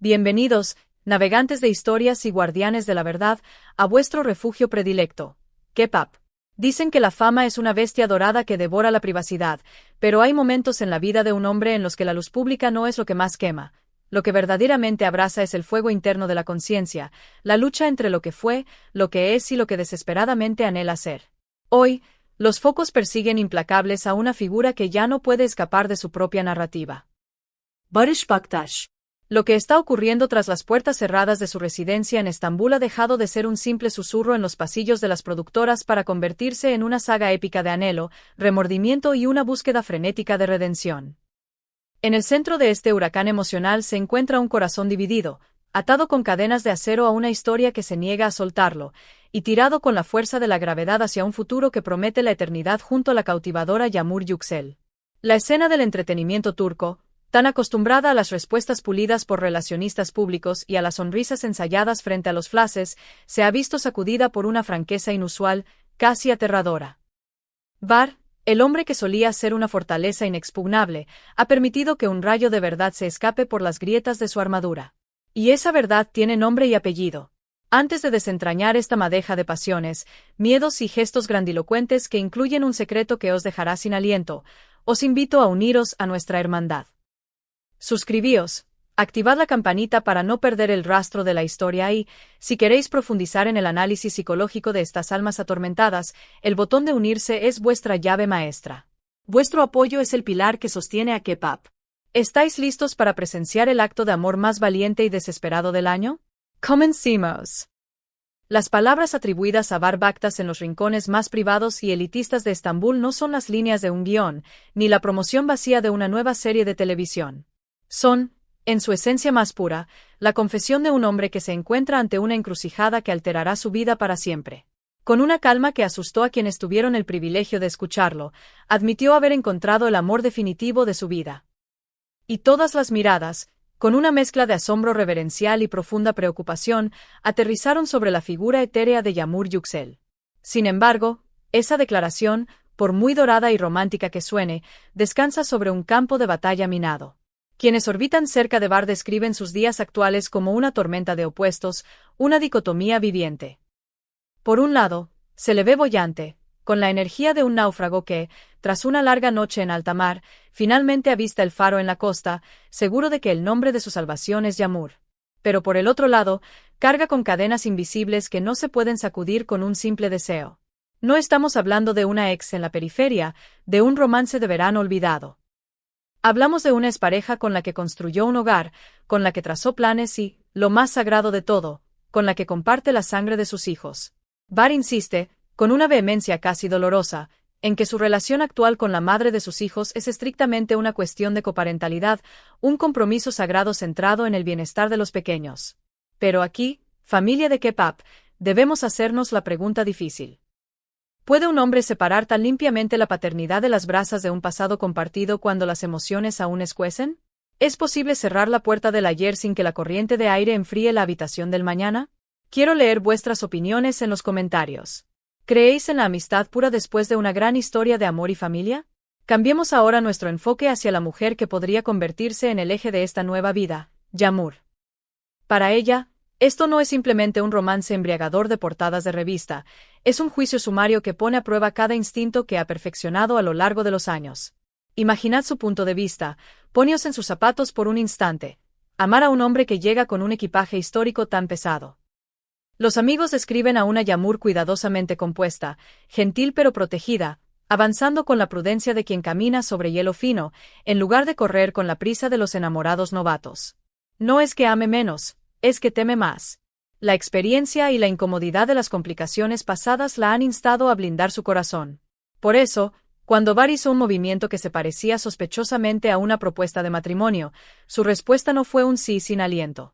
Bienvenidos, navegantes de historias y guardianes de la verdad, a vuestro refugio predilecto. K-pop. Dicen que la fama es una bestia dorada que devora la privacidad, pero hay momentos en la vida de un hombre en los que la luz pública no es lo que más quema. Lo que verdaderamente abraza es el fuego interno de la conciencia, la lucha entre lo que fue, lo que es y lo que desesperadamente anhela ser. Hoy, los focos persiguen implacables a una figura que ya no puede escapar de su propia narrativa. Barış Baktaş. Lo que está ocurriendo tras las puertas cerradas de su residencia en Estambul ha dejado de ser un simple susurro en los pasillos de las productoras para convertirse en una saga épica de anhelo, remordimiento y una búsqueda frenética de redención. En el centro de este huracán emocional se encuentra un corazón dividido, atado con cadenas de acero a una historia que se niega a soltarlo, y tirado con la fuerza de la gravedad hacia un futuro que promete la eternidad junto a la cautivadora Yağmur Yüksel. La escena del entretenimiento turco, tan acostumbrada a las respuestas pulidas por relacionistas públicos y a las sonrisas ensayadas frente a los flashes, se ha visto sacudida por una franqueza inusual, casi aterradora. Var, el hombre que solía ser una fortaleza inexpugnable, ha permitido que un rayo de verdad se escape por las grietas de su armadura. Y esa verdad tiene nombre y apellido. Antes de desentrañar esta madeja de pasiones, miedos y gestos grandilocuentes que incluyen un secreto que os dejará sin aliento, os invito a uniros a nuestra hermandad. Suscribíos, activad la campanita para no perder el rastro de la historia y, si queréis profundizar en el análisis psicológico de estas almas atormentadas, el botón de unirse es vuestra llave maestra. Vuestro apoyo es el pilar que sostiene a K-pop. ¿Estáis listos para presenciar el acto de amor más valiente y desesperado del año? Comencemos. Las palabras atribuidas a Var Baktaş en los rincones más privados y elitistas de Estambul no son las líneas de un guión, ni la promoción vacía de una nueva serie de televisión. Son, en su esencia más pura, la confesión de un hombre que se encuentra ante una encrucijada que alterará su vida para siempre. Con una calma que asustó a quienes tuvieron el privilegio de escucharlo, admitió haber encontrado el amor definitivo de su vida. Y todas las miradas, con una mezcla de asombro reverencial y profunda preocupación, aterrizaron sobre la figura etérea de Yağmur Yüksel. Sin embargo, esa declaración, por muy dorada y romántica que suene, descansa sobre un campo de batalla minado. Quienes orbitan cerca de Var describen sus días actuales como una tormenta de opuestos, una dicotomía viviente. Por un lado, se le ve boyante, con la energía de un náufrago que, tras una larga noche en alta mar, finalmente avista el faro en la costa, seguro de que el nombre de su salvación es Yağmur. Pero por el otro lado, carga con cadenas invisibles que no se pueden sacudir con un simple deseo. No estamos hablando de una ex en la periferia, de un romance de verano olvidado. Hablamos de una expareja con la que construyó un hogar, con la que trazó planes y, lo más sagrado de todo, con la que comparte la sangre de sus hijos. Var insiste, con una vehemencia casi dolorosa, en que su relación actual con la madre de sus hijos es estrictamente una cuestión de coparentalidad, un compromiso sagrado centrado en el bienestar de los pequeños. Pero aquí, familia de K-pop, debemos hacernos la pregunta difícil. ¿Puede un hombre separar tan limpiamente la paternidad de las brasas de un pasado compartido cuando las emociones aún escuecen? ¿Es posible cerrar la puerta del ayer sin que la corriente de aire enfríe la habitación del mañana? Quiero leer vuestras opiniones en los comentarios. ¿Creéis en la amistad pura después de una gran historia de amor y familia? Cambiemos ahora nuestro enfoque hacia la mujer que podría convertirse en el eje de esta nueva vida, Yağmur. Para ella, esto no es simplemente un romance embriagador de portadas de revista, es un juicio sumario que pone a prueba cada instinto que ha perfeccionado a lo largo de los años. Imaginad su punto de vista, poneos en sus zapatos por un instante. Amar a un hombre que llega con un equipaje histórico tan pesado. Los amigos describen a una Yağmur cuidadosamente compuesta, gentil pero protegida, avanzando con la prudencia de quien camina sobre hielo fino, en lugar de correr con la prisa de los enamorados novatos. No es que ame menos, es que teme más. La experiencia y la incomodidad de las complicaciones pasadas la han instado a blindar su corazón. Por eso, cuando Var hizo un movimiento que se parecía sospechosamente a una propuesta de matrimonio, su respuesta no fue un sí sin aliento.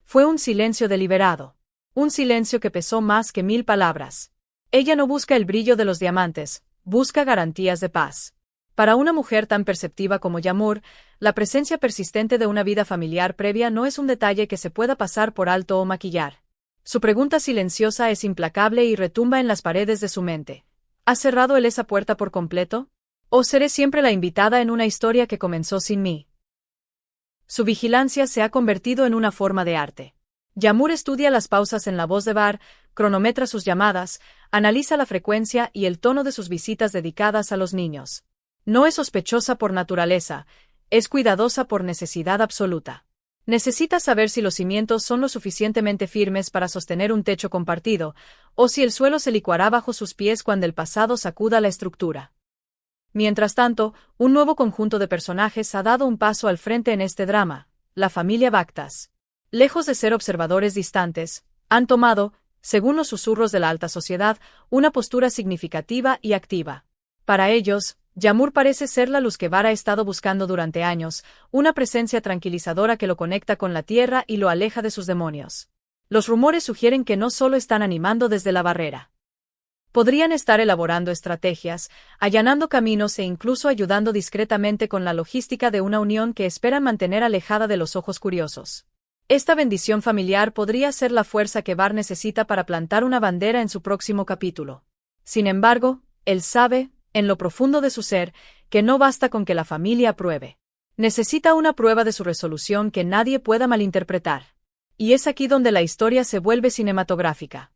Fue un silencio deliberado. Un silencio que pesó más que 1000 palabras. Ella no busca el brillo de los diamantes, busca garantías de paz. Para una mujer tan perceptiva como Yağmur, la presencia persistente de una vida familiar previa no es un detalle que se pueda pasar por alto o maquillar. Su pregunta silenciosa es implacable y retumba en las paredes de su mente. ¿Has cerrado él esa puerta por completo? ¿O seré siempre la invitada en una historia que comenzó sin mí? Su vigilancia se ha convertido en una forma de arte. Yamur estudia las pausas en la voz de Bar, cronometra sus llamadas, analiza la frecuencia y el tono de sus visitas dedicadas a los niños. No es sospechosa por naturaleza, es cuidadosa por necesidad absoluta. Necesita saber si los cimientos son lo suficientemente firmes para sostener un techo compartido, o si el suelo se licuará bajo sus pies cuando el pasado sacuda la estructura. Mientras tanto, un nuevo conjunto de personajes ha dado un paso al frente en este drama, la familia Bactas. Lejos de ser observadores distantes, han tomado, según los susurros de la alta sociedad, una postura significativa y activa. Para ellos, Yamur parece ser la luz que Bar ha estado buscando durante años, una presencia tranquilizadora que lo conecta con la tierra y lo aleja de sus demonios. Los rumores sugieren que no solo están animando desde la barrera. Podrían estar elaborando estrategias, allanando caminos e incluso ayudando discretamente con la logística de una unión que esperan mantener alejada de los ojos curiosos. Esta bendición familiar podría ser la fuerza que Bar necesita para plantar una bandera en su próximo capítulo. Sin embargo, él sabe, en lo profundo de su ser, que no basta con que la familia apruebe. Necesita una prueba de su resolución que nadie pueda malinterpretar. Y es aquí donde la historia se vuelve cinematográfica.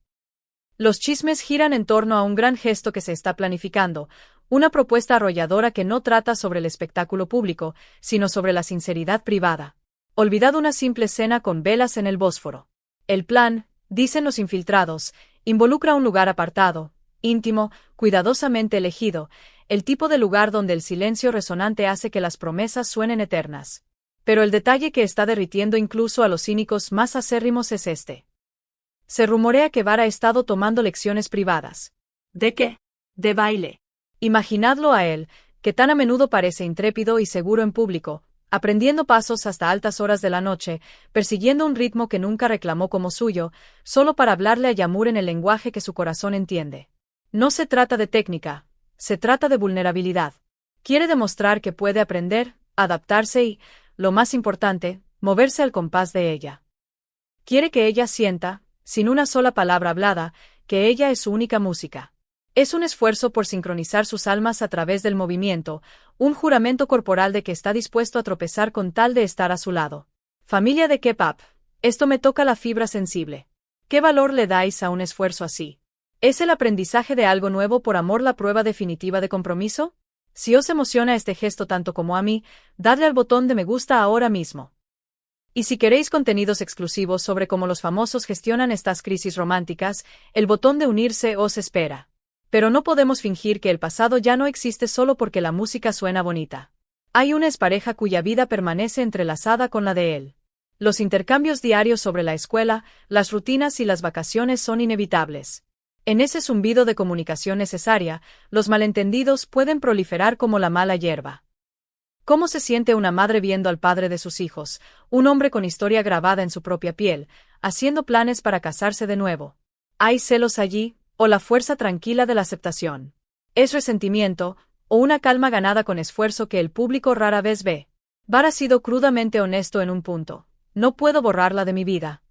Los chismes giran en torno a un gran gesto que se está planificando, una propuesta arrolladora que no trata sobre el espectáculo público, sino sobre la sinceridad privada. Olvidad una simple cena con velas en el Bósforo. El plan, dicen los infiltrados, involucra un lugar apartado, íntimo, cuidadosamente elegido, el tipo de lugar donde el silencio resonante hace que las promesas suenen eternas. Pero el detalle que está derritiendo incluso a los cínicos más acérrimos es este. Se rumorea que Bar ha estado tomando lecciones privadas. ¿De qué? De baile. Imaginadlo a él, que tan a menudo parece intrépido y seguro en público, aprendiendo pasos hasta altas horas de la noche, persiguiendo un ritmo que nunca reclamó como suyo, solo para hablarle a Yamur en el lenguaje que su corazón entiende. No se trata de técnica, se trata de vulnerabilidad. Quiere demostrar que puede aprender, adaptarse y, lo más importante, moverse al compás de ella. Quiere que ella sienta, sin una sola palabra hablada, que ella es su única música. Es un esfuerzo por sincronizar sus almas a través del movimiento, un juramento corporal de que está dispuesto a tropezar con tal de estar a su lado. Familia de K-pop, esto me toca la fibra sensible. ¿Qué valor le dais a un esfuerzo así? ¿Es el aprendizaje de algo nuevo por amor la prueba definitiva de compromiso? Si os emociona este gesto tanto como a mí, dadle al botón de me gusta ahora mismo. Y si queréis contenidos exclusivos sobre cómo los famosos gestionan estas crisis románticas, el botón de unirse os espera. Pero no podemos fingir que el pasado ya no existe solo porque la música suena bonita. Hay una expareja cuya vida permanece entrelazada con la de él. Los intercambios diarios sobre la escuela, las rutinas y las vacaciones son inevitables. En ese zumbido de comunicación necesaria, los malentendidos pueden proliferar como la mala hierba. ¿Cómo se siente una madre viendo al padre de sus hijos, un hombre con historia grabada en su propia piel, haciendo planes para casarse de nuevo? ¿Hay celos allí, o la fuerza tranquila de la aceptación? ¿Es resentimiento, o una calma ganada con esfuerzo que el público rara vez ve? Bar ha sido crudamente honesto en un punto. No puedo borrarla de mi vida.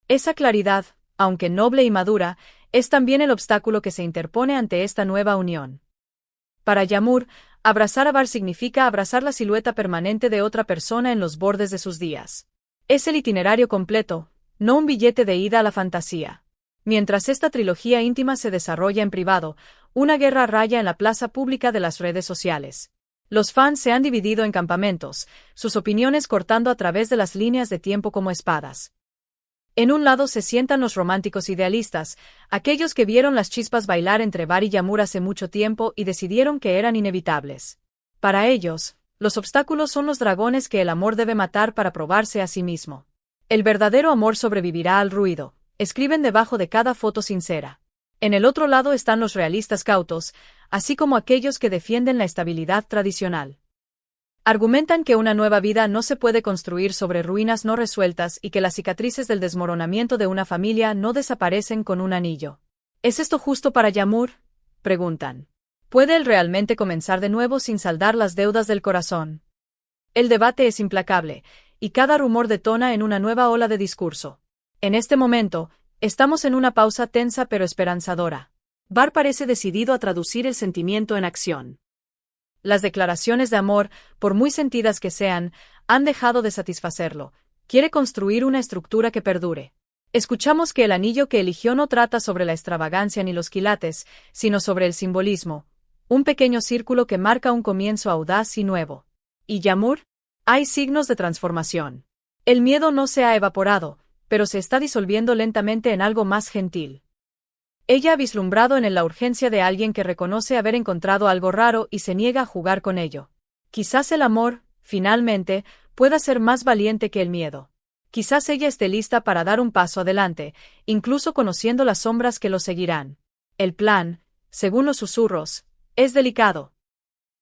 Esa claridad, aunque noble y madura, es también el obstáculo que se interpone ante esta nueva unión. Para Yamur, abrazar a Bar significa abrazar la silueta permanente de otra persona en los bordes de sus días. Es el itinerario completo, no un billete de ida a la fantasía. Mientras esta trilogía íntima se desarrolla en privado, una guerra raya en la plaza pública de las redes sociales. Los fans se han dividido en campamentos, sus opiniones cortando a través de las líneas de tiempo como espadas. En un lado se sientan los románticos idealistas, aquellos que vieron las chispas bailar entre Bar y Yamur hace mucho tiempo y decidieron que eran inevitables. Para ellos, los obstáculos son los dragones que el amor debe matar para probarse a sí mismo. El verdadero amor sobrevivirá al ruido, escriben debajo de cada foto sincera. En el otro lado están los realistas cautos, así como aquellos que defienden la estabilidad tradicional. Argumentan que una nueva vida no se puede construir sobre ruinas no resueltas y que las cicatrices del desmoronamiento de una familia no desaparecen con un anillo. ¿Es esto justo para Yamur?, preguntan. ¿Puede él realmente comenzar de nuevo sin saldar las deudas del corazón? El debate es implacable, y cada rumor detona en una nueva ola de discurso. En este momento, estamos en una pausa tensa pero esperanzadora. Bar parece decidido a traducir el sentimiento en acción. Las declaraciones de amor, por muy sentidas que sean, han dejado de satisfacerlo. Quiere construir una estructura que perdure. Escuchamos que el anillo que eligió no trata sobre la extravagancia ni los quilates, sino sobre el simbolismo, un pequeño círculo que marca un comienzo audaz y nuevo. ¿Y Yamur? Hay signos de transformación. El miedo no se ha evaporado, pero se está disolviendo lentamente en algo más gentil. Ella ha vislumbrado en él la urgencia de alguien que reconoce haber encontrado algo raro y se niega a jugar con ello. Quizás el amor, finalmente, pueda ser más valiente que el miedo. Quizás ella esté lista para dar un paso adelante, incluso conociendo las sombras que lo seguirán. El plan, según los susurros, es delicado.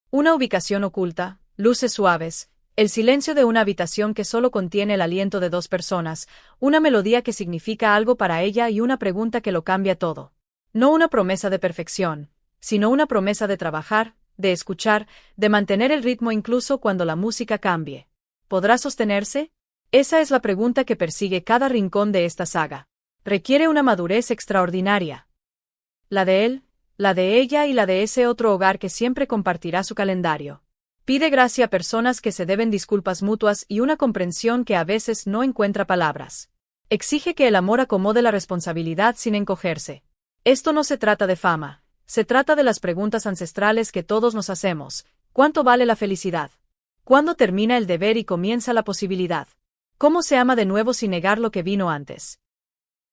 Una ubicación oculta, luces suaves, el silencio de una habitación que solo contiene el aliento de dos personas, una melodía que significa algo para ella y una pregunta que lo cambia todo. No una promesa de perfección, sino una promesa de trabajar, de escuchar, de mantener el ritmo incluso cuando la música cambie. ¿Podrá sostenerse? Esa es la pregunta que persigue cada rincón de esta saga. Requiere una madurez extraordinaria. La de él, la de ella y la de ese otro hogar que siempre compartirá su calendario. Pide gracia a personas que se deben disculpas mutuas y una comprensión que a veces no encuentra palabras. Exige que el amor acomode la responsabilidad sin encogerse. Esto no se trata de fama, se trata de las preguntas ancestrales que todos nos hacemos. ¿Cuánto vale la felicidad? ¿Cuándo termina el deber y comienza la posibilidad? ¿Cómo se ama de nuevo sin negar lo que vino antes?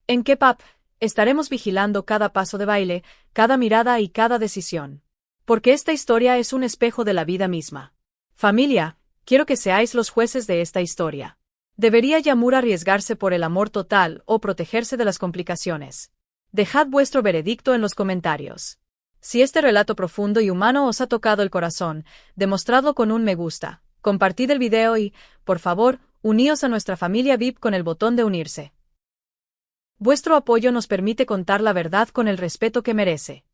En K-Pop, estaremos vigilando cada paso de baile, cada mirada y cada decisión. Porque esta historia es un espejo de la vida misma. Familia, quiero que seáis los jueces de esta historia. ¿Debería Yamur arriesgarse por el amor total o protegerse de las complicaciones? Dejad vuestro veredicto en los comentarios. Si este relato profundo y humano os ha tocado el corazón, demostradlo con un me gusta, compartid el video y, por favor, uníos a nuestra familia VIP con el botón de unirse. Vuestro apoyo nos permite contar la verdad con el respeto que merece.